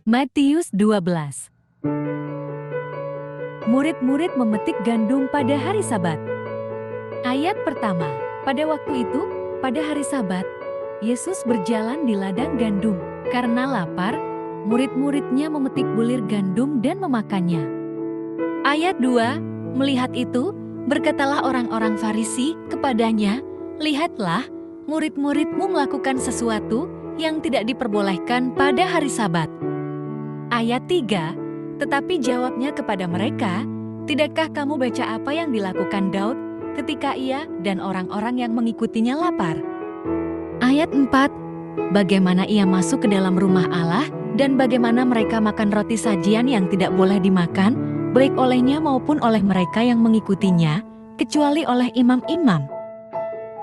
Matius 12. Murid-murid memetik gandum pada hari Sabat. Ayat pertama. Pada waktu itu, pada hari Sabat, Yesus berjalan di ladang gandum. Karena lapar, murid-muridnya memetik bulir gandum dan memakannya. Ayat 2. Melihat itu, berkatalah orang-orang Farisi kepadanya, "Lihatlah, murid-muridmu melakukan sesuatu yang tidak diperbolehkan pada hari Sabat." Ayat 3, tetapi jawabnya kepada mereka, "Tidakkah kamu baca apa yang dilakukan Daud ketika ia dan orang-orang yang mengikutinya lapar?" Ayat 4, bagaimana ia masuk ke dalam rumah Allah dan bagaimana mereka makan roti sajian yang tidak boleh dimakan, baik olehnya maupun oleh mereka yang mengikutinya, kecuali oleh imam-imam.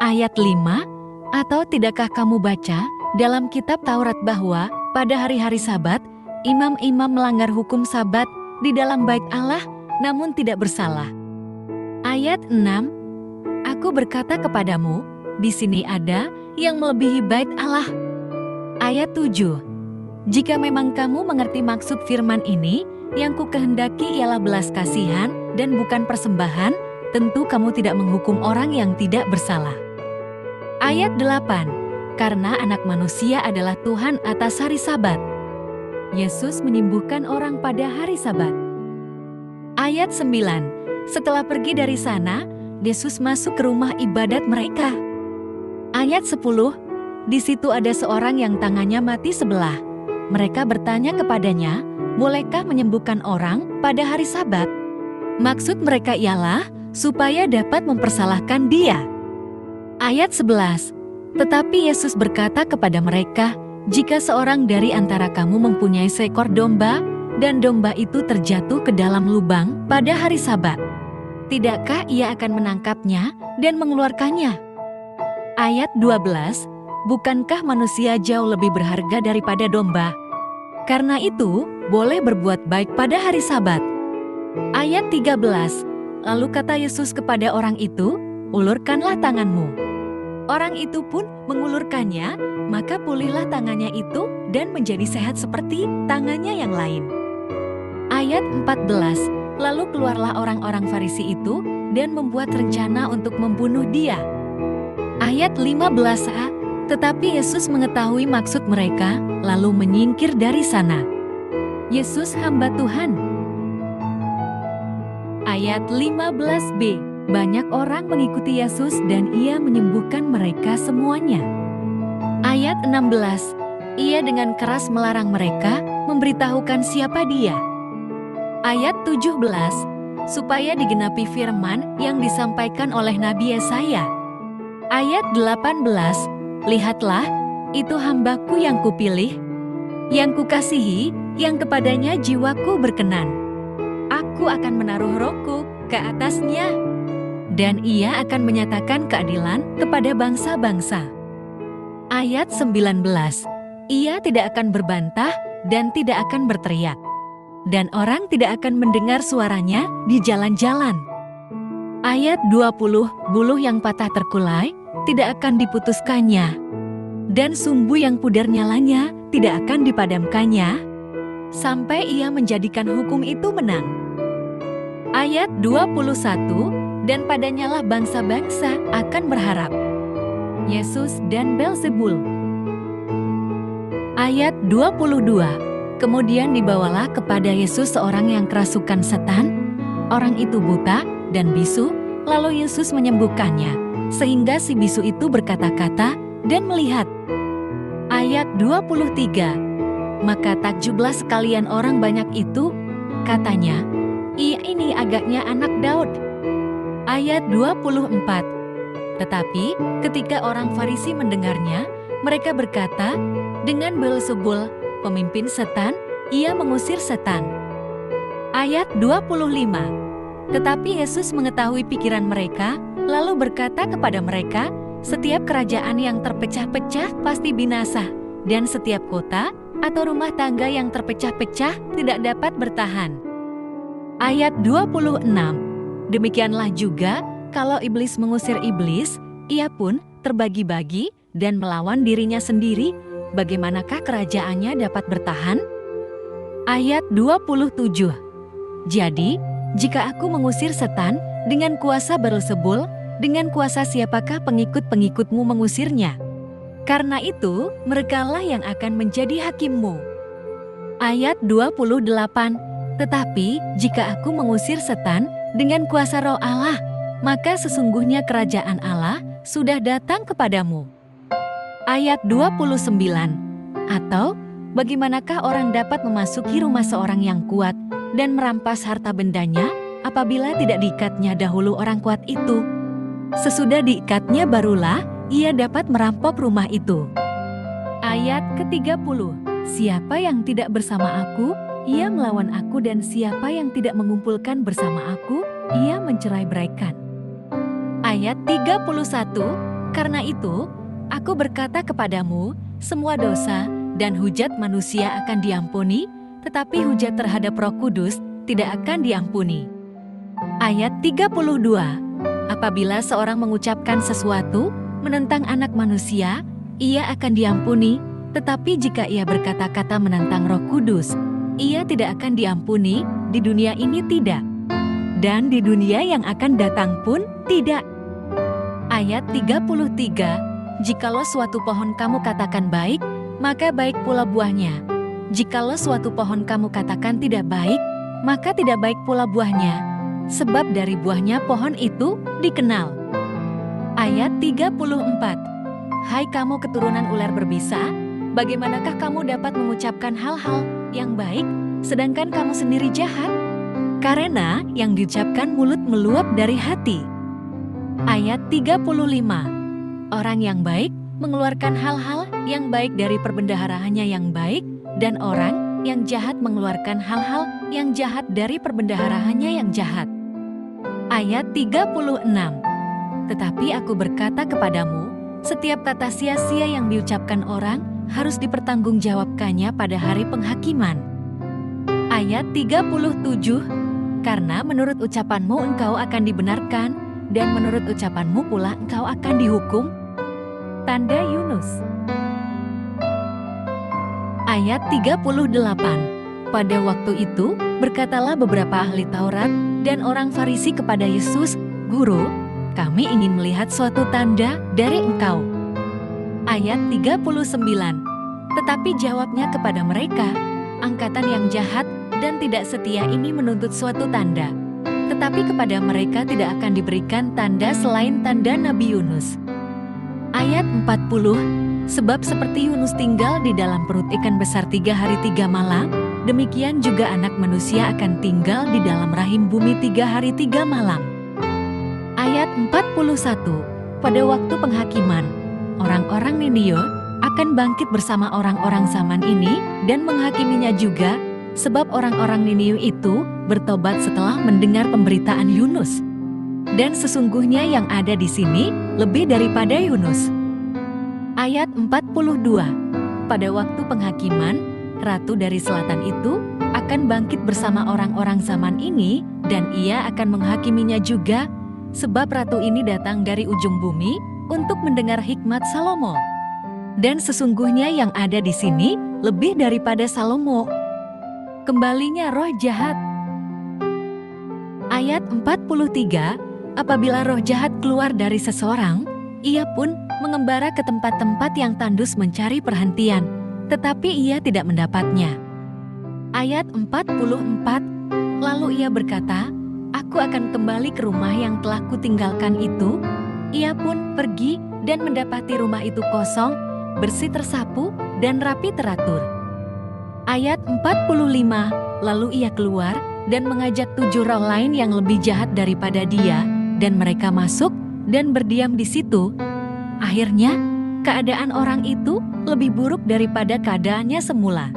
Ayat 5, atau tidakkah kamu baca dalam kitab Taurat bahwa pada hari-hari Sabat, imam-imam melanggar hukum Sabat di dalam bait Allah, namun tidak bersalah. Ayat 6, aku berkata kepadamu, di sini ada yang melebihi bait Allah. Ayat 7, jika memang kamu mengerti maksud firman ini, yang ku kehendaki ialah belas kasihan dan bukan persembahan, tentu kamu tidak menghukum orang yang tidak bersalah. Ayat 8, karena anak manusia adalah Tuhan atas hari Sabat. Yesus menyembuhkan orang pada hari Sabat. Ayat 9, setelah pergi dari sana, Yesus masuk ke rumah ibadat mereka. Ayat 10, di situ ada seorang yang tangannya mati sebelah. Mereka bertanya kepadanya, bolehkah menyembuhkan orang pada hari Sabat? Maksud mereka ialah supaya dapat mempersalahkan dia. Ayat 11, tetapi Yesus berkata kepada mereka, jika seorang dari antara kamu mempunyai seekor domba, dan domba itu terjatuh ke dalam lubang pada hari Sabat, tidakkah ia akan menangkapnya dan mengeluarkannya? Ayat 12, bukankah manusia jauh lebih berharga daripada domba? Karena itu, boleh berbuat baik pada hari Sabat. Ayat 13, lalu kata Yesus kepada orang itu, ulurkanlah tanganmu. Orang itu pun mengulurkannya, maka pulihlah tangannya itu dan menjadi sehat seperti tangannya yang lain. Ayat 14, lalu keluarlah orang-orang Farisi itu dan membuat rencana untuk membunuh dia. Ayat 15a, tetapi Yesus mengetahui maksud mereka, lalu menyingkir dari sana. Yesus hamba Tuhan. Ayat 15b, banyak orang mengikuti Yesus dan ia menyembuhkan mereka semuanya. Ayat 16, ia dengan keras melarang mereka memberitahukan siapa dia. Ayat 17, supaya digenapi firman yang disampaikan oleh Nabi Yesaya. Ayat 18, lihatlah, itu hambaku yang kupilih, yang kukasihi, yang kepadanya jiwaku berkenan. Aku akan menaruh rohku ke atasnya, dan ia akan menyatakan keadilan kepada bangsa-bangsa. Ayat 19, ia tidak akan berbantah dan tidak akan berteriak, dan orang tidak akan mendengar suaranya di jalan-jalan. Ayat 20, buluh yang patah terkulai tidak akan diputuskannya, dan sumbu yang pudar nyalanya tidak akan dipadamkannya, sampai ia menjadikan hukum itu menang. Ayat 21, dan padanyalah bangsa-bangsa akan berharap. Yesus dan Belzebul. Ayat 22, kemudian dibawalah kepada Yesus seorang yang kerasukan setan. Orang itu buta dan bisu, lalu Yesus menyembuhkannya, sehingga si bisu itu berkata-kata dan melihat. Ayat 23, maka takjublah sekalian orang banyak itu, katanya, ia ini agaknya anak Daud. Ayat 24, tetapi ketika orang Farisi mendengarnya, mereka berkata, dengan Belzebul, pemimpin setan, ia mengusir setan. Ayat 25, tetapi Yesus mengetahui pikiran mereka, lalu berkata kepada mereka, setiap kerajaan yang terpecah-pecah pasti binasa, dan setiap kota atau rumah tangga yang terpecah-pecah tidak dapat bertahan. Ayat 26, demikianlah juga kalau iblis mengusir iblis, ia pun terbagi-bagi dan melawan dirinya sendiri, bagaimanakah kerajaannya dapat bertahan? Ayat 27. Jadi, jika aku mengusir setan dengan kuasa Beelzebul, dengan kuasa siapakah pengikut-pengikutmu mengusirnya? Karena itu, merekalah yang akan menjadi hakimmu. Ayat 28. Tetapi, jika aku mengusir setan dengan kuasa Roh Allah, maka sesungguhnya kerajaan Allah sudah datang kepadamu. Ayat 29. Atau, bagaimanakah orang dapat memasuki rumah seorang yang kuat dan merampas harta bendanya apabila tidak diikatnya dahulu orang kuat itu? Sesudah diikatnya barulah ia dapat merampok rumah itu. Ayat ke-30. Siapa yang tidak bersama aku, ia melawan aku, dan siapa yang tidak mengumpulkan bersama aku, ia mencerai-beraikan. Ayat 31. Karena itu, aku berkata kepadamu, semua dosa dan hujat manusia akan diampuni, tetapi hujat terhadap Roh Kudus tidak akan diampuni. Ayat 32. Apabila seorang mengucapkan sesuatu menentang anak manusia, ia akan diampuni, tetapi jika ia berkata-kata menentang Roh Kudus, ia tidak akan diampuni, di dunia ini tidak, dan di dunia yang akan datang pun tidak. Ayat 33. Jikalau suatu pohon kamu katakan baik, maka baik pula buahnya. Jikalau suatu pohon kamu katakan tidak baik, maka tidak baik pula buahnya, sebab dari buahnya pohon itu dikenal. Ayat 34. Hai kamu keturunan ular berbisa, bagaimanakah kamu dapat mengucapkan hal-hal yang baik, sedangkan kamu sendiri jahat? Karena yang diucapkan mulut meluap dari hati. Ayat 35. Orang yang baik mengeluarkan hal-hal yang baik dari perbendaharaannya yang baik, dan orang yang jahat mengeluarkan hal-hal yang jahat dari perbendaharaannya yang jahat. Ayat 36. Tetapi aku berkata kepadamu, setiap kata sia-sia yang diucapkan orang harus dipertanggungjawabkannya pada hari penghakiman. Ayat 37. Karena menurut ucapanmu engkau akan dibenarkan, dan menurut ucapanmu pula engkau akan dihukum. Tanda Yunus. Ayat 38. Pada waktu itu, berkatalah beberapa ahli Taurat dan orang Farisi kepada Yesus, Guru, kami ingin melihat suatu tanda dari engkau. Ayat 39. Tetapi jawabnya kepada mereka, angkatan yang jahat dan tidak setia ini menuntut suatu tanda. Tetapi kepada mereka tidak akan diberikan tanda selain tanda Nabi Yunus. Ayat 40. Sebab seperti Yunus tinggal di dalam perut ikan besar 3 hari 3 malam, demikian juga anak manusia akan tinggal di dalam rahim bumi 3 hari 3 malam. Ayat 41. Pada waktu penghakiman, orang-orang Niniwe akan bangkit bersama orang-orang zaman ini dan menghakiminya juga, sebab orang-orang Niniwe itu bertobat setelah mendengar pemberitaan Yunus. Dan sesungguhnya yang ada di sini lebih daripada Yunus. Ayat 42. Pada waktu penghakiman, ratu dari selatan itu akan bangkit bersama orang-orang zaman ini, dan ia akan menghakiminya juga, sebab ratu ini datang dari ujung bumi untuk mendengar hikmat Salomo. Dan sesungguhnya yang ada di sini lebih daripada Salomo. Kembalinya roh jahat. Ayat 43. Apabila roh jahat keluar dari seseorang, ia pun mengembara ke tempat-tempat yang tandus mencari perhentian, tetapi ia tidak mendapatnya. Ayat 44. Lalu ia berkata, aku akan kembali ke rumah yang telah kutinggalkan itu. Ia pun pergi dan mendapati rumah itu kosong, bersih tersapu, dan rapi teratur. Ayat 45. Lalu ia keluar dan mengajak 7 roh lain yang lebih jahat daripada dia, dan mereka masuk dan berdiam di situ. Akhirnya, keadaan orang itu lebih buruk daripada keadaannya semula.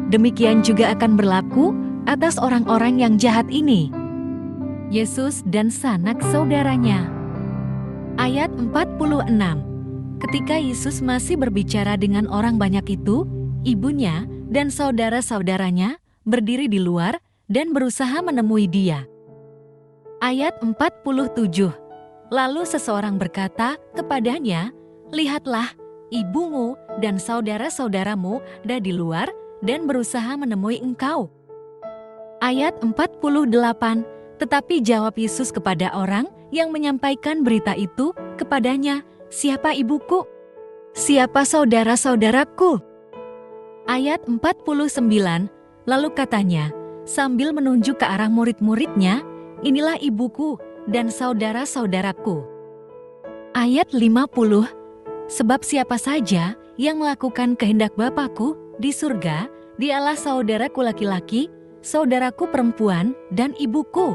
Demikian juga akan berlaku atas orang-orang yang jahat ini. Yesus dan sanak saudaranya. Ayat 46. Ketika Yesus masih berbicara dengan orang banyak itu, ibunya dan saudara-saudaranya berdiri di luar dan berusaha menemui dia. Ayat 47. Lalu seseorang berkata kepadanya, lihatlah, ibumu dan saudara-saudaramu ada di luar dan berusaha menemui engkau. Ayat 48, tetapi jawab Yesus kepada orang yang menyampaikan berita itu kepadanya, "Siapa ibuku? Siapa saudara-saudaraku?" Ayat 49, lalu katanya, sambil menunjuk ke arah murid-muridnya, "Inilah ibuku dan saudara-saudaraku." Ayat 50, sebab siapa saja yang melakukan kehendak Bapa-Ku di surga, dialah saudaraku laki-laki, saudaraku perempuan, dan ibuku.